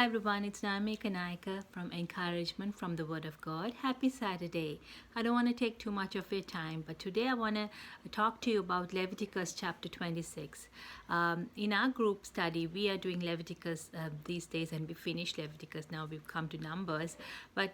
Hi everyone, it's Naomi Kanaika from Encouragement from the Word of God. Happy Saturday. I don't want to take too much of your time, but today I want to talk to you about Leviticus chapter 26. In our group study, we are doing Leviticus these days, and we finished Leviticus. Now we've come to Numbers, but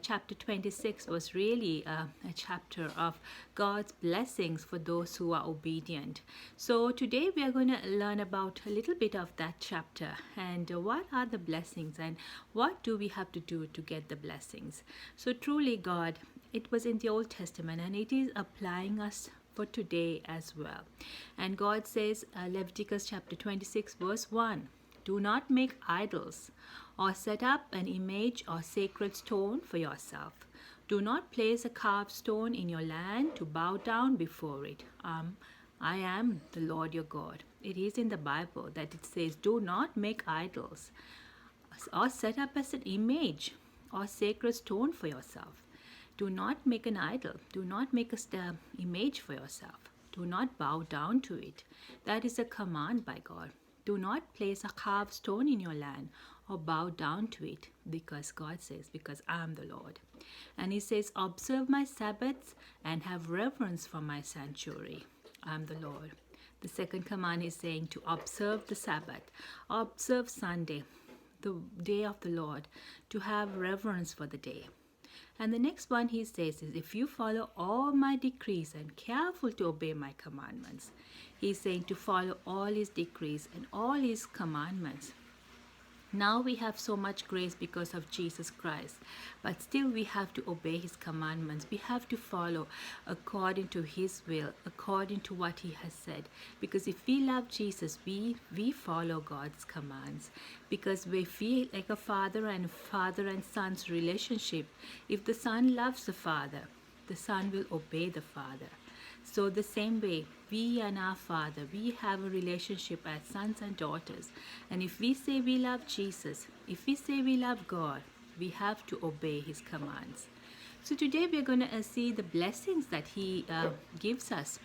chapter 26 was really a chapter of God's blessings for those who are obedient. So today we are going to learn about a little bit of that chapter and what are the blessings and what do we have to do to get the blessings. So truly God, it was in the Old Testament and it is applying us for today as well. And God says, Leviticus chapter 26 verse 1, do not make idols or set up an image or sacred stone for yourself. Do not place a carved stone in your land to bow down before it. I am the Lord your God. It is in the Bible that it says, do not make idols or set up as an image or sacred stone for yourself. Do not make an idol. Do not make an image for yourself. Do not bow down to it. That is a command by God. Do not place a carved stone in your land or bow down to it, because God says, because I am the Lord. And he says, observe my Sabbaths and have reverence for my sanctuary. I am the Lord. The second command is saying to observe the Sabbath, observe Sunday, the day of the Lord, to have reverence for the day. And the next one he says is, if you follow all my decrees and careful to obey my commandments. He's saying to follow all his decrees and all his commandments. Now we have so much grace because of Jesus Christ, but still we have to obey his commandments. We have to follow according to his will, according to what he has said. Because if we love Jesus, we follow God's commands. Because we feel like a father and son's relationship. If the son loves the father, the son will obey the father. So the same way, we and our Father, we have a relationship as sons and daughters. And if we say we love Jesus, if we say we love God, we have to obey his commands. So today we're going to see the blessings that he gives us.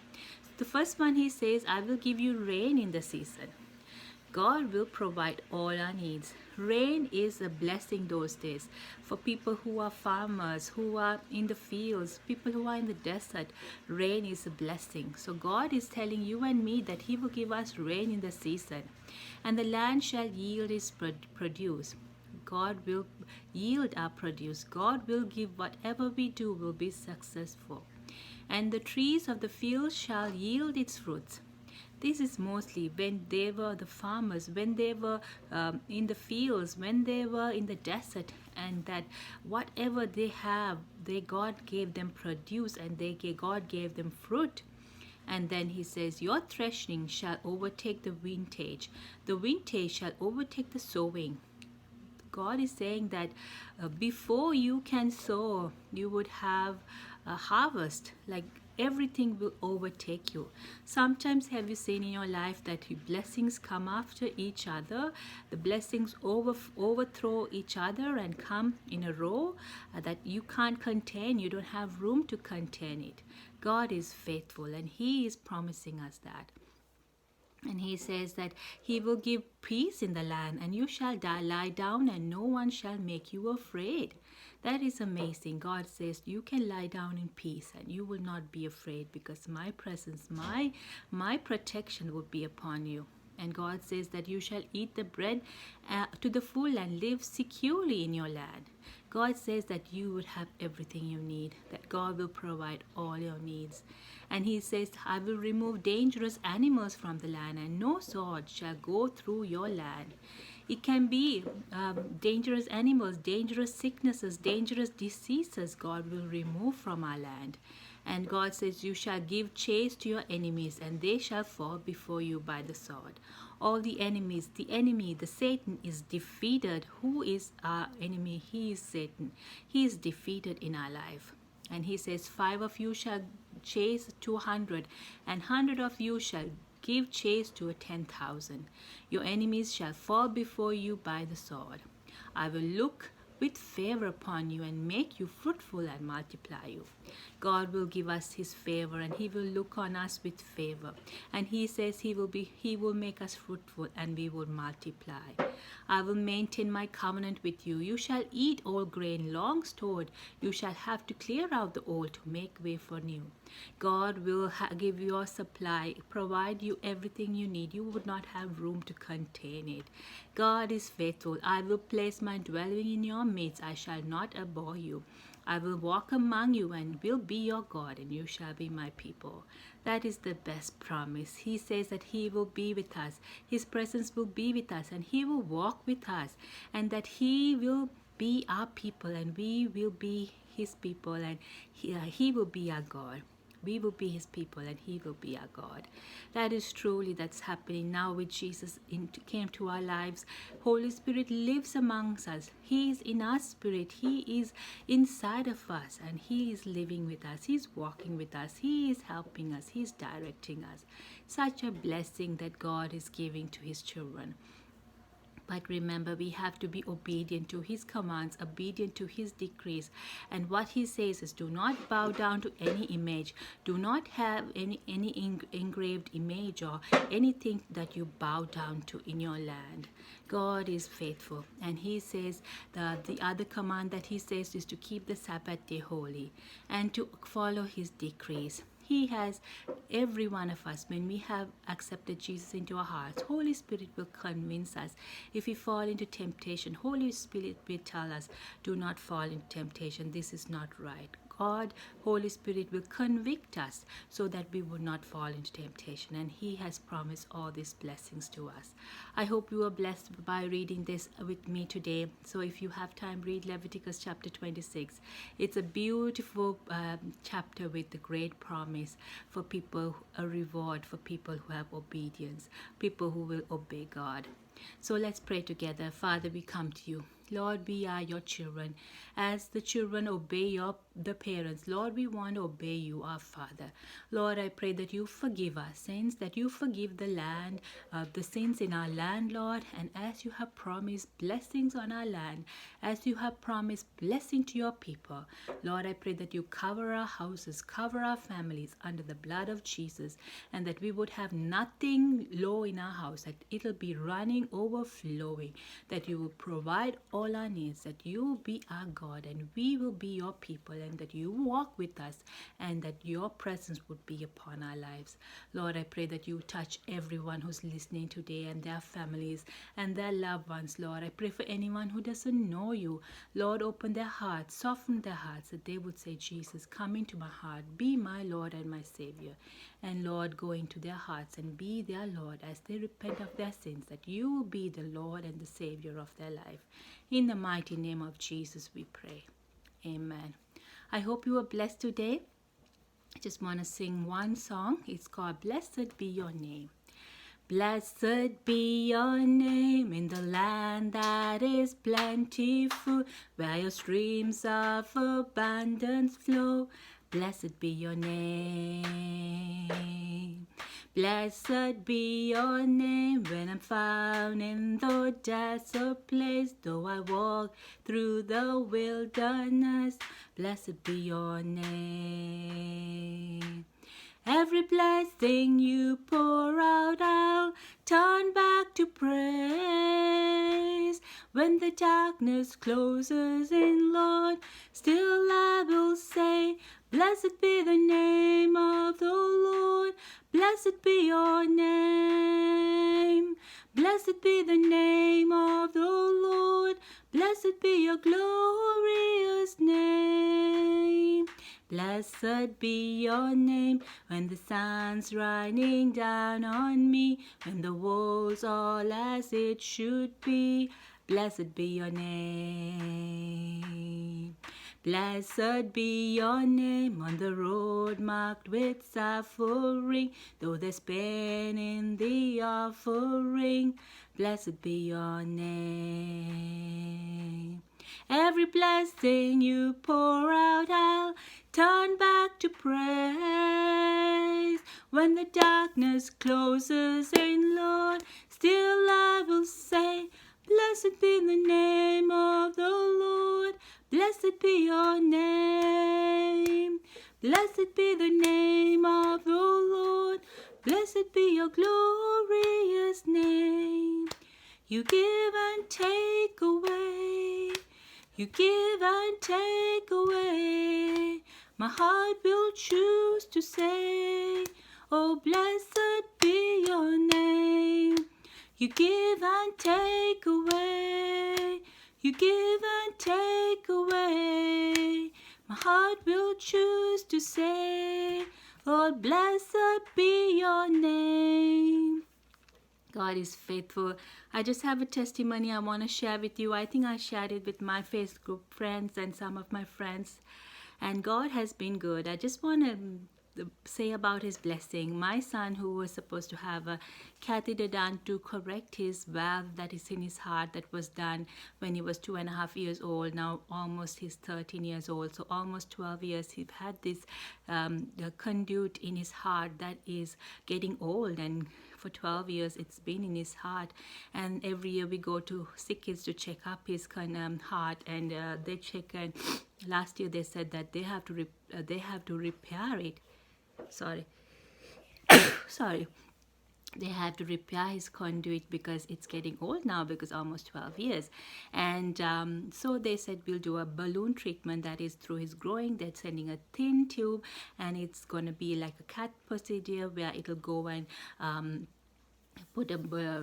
The first one, he says, I will give you rain in the season. God will provide all our needs. Rain is a blessing those days for people who are farmers, who are in the fields, people who are in the desert. Rain is a blessing. So God is telling you and me that he will give us rain in the season, and the land shall yield its produce. God will yield our produce. God will give whatever we do will be successful. And the trees of the field shall yield its fruits. This is mostly when they were the farmers, when they were in the fields, when they were in the desert, and that whatever they have, God gave them produce, and God gave them fruit. And then he says, your threshing shall overtake the vintage. The vintage shall overtake the sowing. God is saying that before you can sow, you would have a harvest, like everything will overtake you. Sometimes have you seen in your life that blessings come after each other? The blessings overthrow each other and come in a row that you can't contain. You don't have room to contain it. God is faithful and he is promising us that. And he says that he will give peace in the land, and you shall lie down and no one shall make you afraid. That is amazing. God says you can lie down in peace and you will not be afraid, because my presence, my protection will be upon you. And God says that you shall eat the bread to the full and live securely in your land. God says that you would have everything you need, that God will provide all your needs. And he says, I will remove dangerous animals from the land, and no sword shall go through your land. It can be dangerous animals, dangerous sicknesses, dangerous diseases God will remove from our land. And God says, you shall give chase to your enemies, and they shall fall before you by the sword. All the enemies, the enemy, the Satan is defeated. Who is our enemy? He is Satan. He is defeated in our life. And he says, 5 of you shall chase 200, and 100 of you shall give chase to 10,000. Your enemies shall fall before you by the sword. I will look with favor upon you and make you fruitful and multiply you. God will give us his favor, and he will look on us with favor. And he says he will make us fruitful, and we will multiply. I will maintain my covenant with you. You shall eat all grain long stored. You shall have to clear out the old to make way for new. God will give you a supply, provide you everything you need. You would not have room to contain it. God is faithful. I will place my dwelling in your midst. I shall not abhor you. I will walk among you and will be your God, and you shall be my people. That is the best promise. He says that he will be with us. His presence will be with us, and he will walk with us, and that he will be our people, and we will be his people, and he will be our God. We will be his people, and he will be our God. That is truly that's happening now with Jesus came to our lives. Holy Spirit lives amongst us. He is in our spirit. He is inside of us, and he is living with us. He's walking with us. He is helping us. He's directing us. Such a blessing that God is giving to his children. But remember, we have to be obedient to his commands, obedient to his decrees. And what he says is, do not bow down to any image. Do not have any engraved image or anything that you bow down to in your land. God is faithful. And he says, the other command that he says is to keep the Sabbath day holy and to follow his decrees. He has every one of us, when we have accepted Jesus into our hearts, Holy Spirit will convince us. If we fall into temptation, Holy Spirit will tell us, do not fall into temptation. This is not right. God, Holy Spirit will convict us so that we will not fall into temptation. And he has promised all these blessings to us. I hope you are blessed by reading this with me today. So if you have time, read Leviticus chapter 26. It's a beautiful chapter with a great promise for people, a reward for people who have obedience, people who will obey God. So let's pray together. Father, we come to you. Lord, we are your children. As the children obey the parents, Lord, we want to obey you, our Father. Lord, I pray that you forgive our sins, that you forgive the land, the sins in our land, Lord. And as you have promised blessings on our land, as you have promised blessing to your people, Lord, I pray that you cover our houses, cover our families under the blood of Jesus, and that we would have nothing low in our house, that it'll be running, overflowing, that you will provide all our needs, that you will be our God and we will be your people, and that you walk with us, and that your presence would be upon our lives. Lord, I pray that you touch everyone who's listening today and their families and their loved ones. Lord, I pray for anyone who doesn't know you. Lord, open their hearts, soften their hearts, that they would say, Jesus, come into my heart, be my Lord and my Savior. And Lord, go into their hearts and be their Lord as they repent of their sins, that you will be the Lord and the Savior of their life. In the mighty name of Jesus we pray. Amen. I hope you are blessed today. I just want to sing one song. It's called Blessed Be Your Name. Blessed be your name in the land that is plentiful, where your streams of abundance flow. Blessed be your name. Blessed be your name when I'm found in the desert place. Though I walk through the wilderness, blessed be your name. Every blessing you pour out, I'll turn back to praise. When the darkness closes in, Lord, still I will say, blessed be the name of the Lord. Blessed be your name. Blessed be the name of the Lord. Blessed be your glorious name. Blessed be your name when the sun's shining down on me, when the world's all as it should be. Blessed be your name. Blessed be your name on the road marked with suffering, though there's pain in the offering. Blessed be your name. Every blessing you pour out, I'll turn back to praise. When the darkness closes in, Lord, still I will say, blessed be the name of the Lord. Blessed be your name. Blessed be the name of the Lord. Blessed be your glorious name. You give and take away. You give and take away. My heart will choose to say, oh, blessed be your name. You give and take away. You give and take away. My heart will choose to say, Lord, blessed be your name. God is faithful. I just have a testimony I want to share with you. I think I shared it with my Facebook friends and some of my friends. And God has been good. I just want to say about his blessing. My son, who was supposed to have a catheter done to correct his valve that is in his heart, that was done when he was 2.5 years old. Now almost he's 13 years old. So almost 12 years he's had this the conduit in his heart that is getting old, and for 12 years it's been in his heart. And every year we go to sick kids to check up his heart, and they check, and last year they said that they have to repair it. Sorry. They have to repair his conduit because it's getting old now, because almost 12 years. And so they said we'll do a balloon treatment that is through his growing. They're sending a thin tube, and it's going to be like a cat procedure where it'll go and put a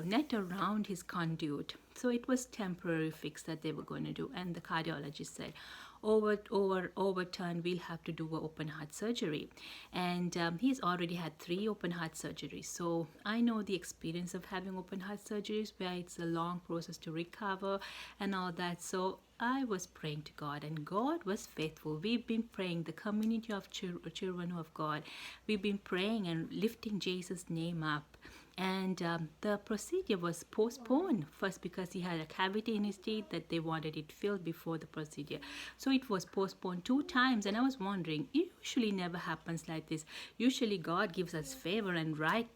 net around his conduit. So it was temporary fix that they were going to do. And the cardiologist said, overturn, we'll have to do an open heart surgery. And he's already had 3 open heart surgeries. So I know the experience of having open heart surgeries, where it's a long process to recover and all that. So I was praying to God, and God was faithful. We've been praying, the community of children of God. We've been praying and lifting Jesus' name up. And the procedure was postponed, first because he had a cavity in his teeth that they wanted it filled before the procedure. So it was postponed 2 times, and I was wondering, it usually never happens like this. Usually God gives us favor, and right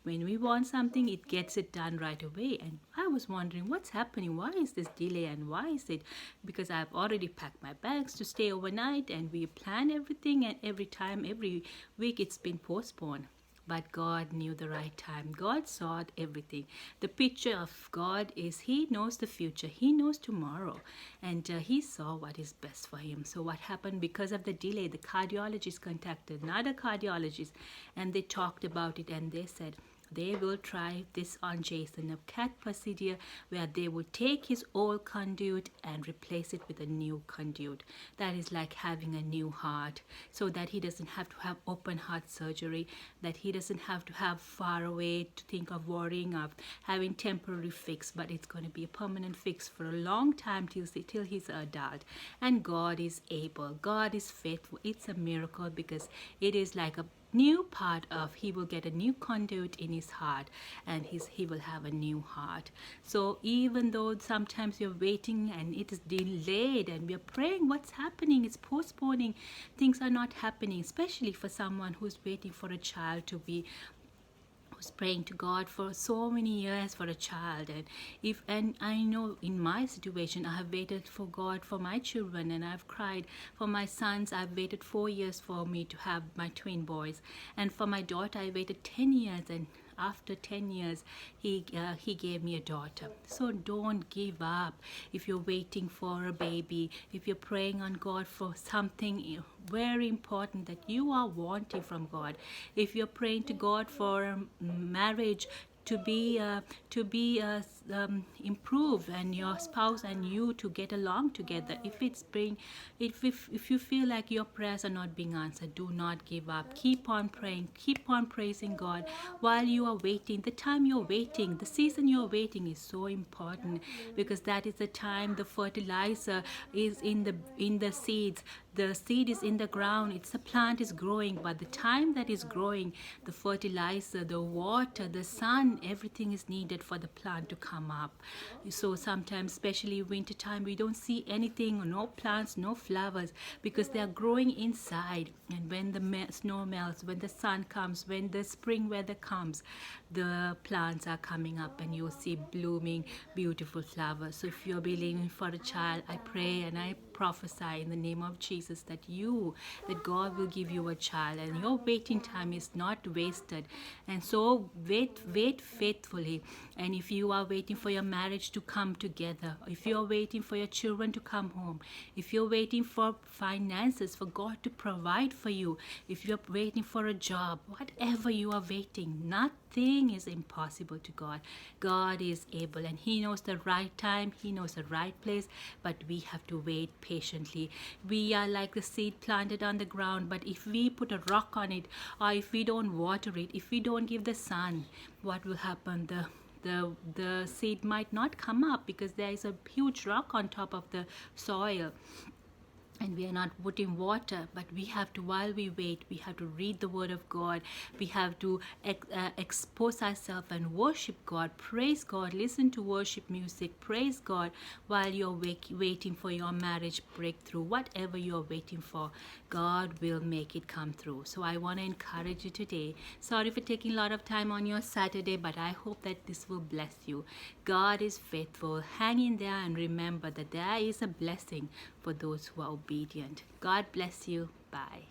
when we want something, it gets it done right away. And I was wondering, what's happening? Why is this delay, and why is it? Because I've already packed my bags to stay overnight, and we plan everything, and every week it's been postponed. But God knew the right time. God saw everything. The picture of God is He knows the future. He knows tomorrow. And He saw what is best for him. So what happened, because of the delay, the cardiologist contacted another cardiologist, and they talked about it, and they said, they will try this on Jason, a cat procedure where they would take his old conduit and replace it with a new conduit. That is like having a new heart, so that he doesn't have to have open heart surgery, that he doesn't have to have far away to think of worrying of having temporary fix, but it's going to be a permanent fix for a long time till he's an adult. And God is able. God is faithful. It's a miracle, because it is like a new part of, he will get a new conduit in his heart, and he will have a new heart. So even though sometimes you're waiting and it is delayed, and we're praying, what's happening? It's postponing. Things are not happening, especially for someone who's waiting for a child to be, was praying to God for so many years for a child. And I know in my situation, I have waited for God for my children, and I've cried for my sons. I've waited 4 years for me to have my twin boys, and for my daughter I waited 10 years, and after 10 years he gave me a daughter. So don't give up. If you're waiting for a baby, if you're praying on God for something very important that you are wanting from God, if you're praying to God for marriage to be improved, and your spouse and you to get along together, if you feel like your prayers are not being answered, do not give up. Keep on praying, keep on praising God while you are waiting. The time you're waiting, the season you're waiting is so important, because that is the time the fertilizer is in the seeds. The seed is in the ground, it's the plant is growing, but the time that is growing, the fertilizer, the water, the sun, everything is needed for the plant to come come up. So sometimes, especially winter time, we don't see anything, no plants, no flowers, because they are growing inside. And when the snow melts, when the sun comes, when the spring weather comes, the plants are coming up and you'll see blooming beautiful flowers. So if you're believing for a child, I pray and I prophesy in the name of Jesus that God will give you a child, and your waiting time is not wasted. And so wait faithfully. And if you are waiting for your marriage to come together, if you're waiting for your children to come home, if you're waiting for finances, for God to provide for you, if you're waiting for a job, whatever you are waiting, nothing is impossible to God. God is able, and He knows the right time, He knows the right place, but we have to wait patiently. We are like the seed planted on the ground, but if we put a rock on it, or if we don't water it, if we don't give the sun, what will happen? The seed might not come up because there is a huge rock on top of the soil, and we are not putting water. But we have to, while we wait, we have to read the word of God. We have to expose ourselves and worship God, praise God, listen to worship music, praise God while you're waiting for your marriage breakthrough. Whatever you're waiting for, God will make it come through. So I want to encourage you today. Sorry for taking a lot of time on your Saturday, but I hope that this will bless you. God is faithful. Hang in there and remember that there is a blessing for those who are obedient. God bless you. Bye.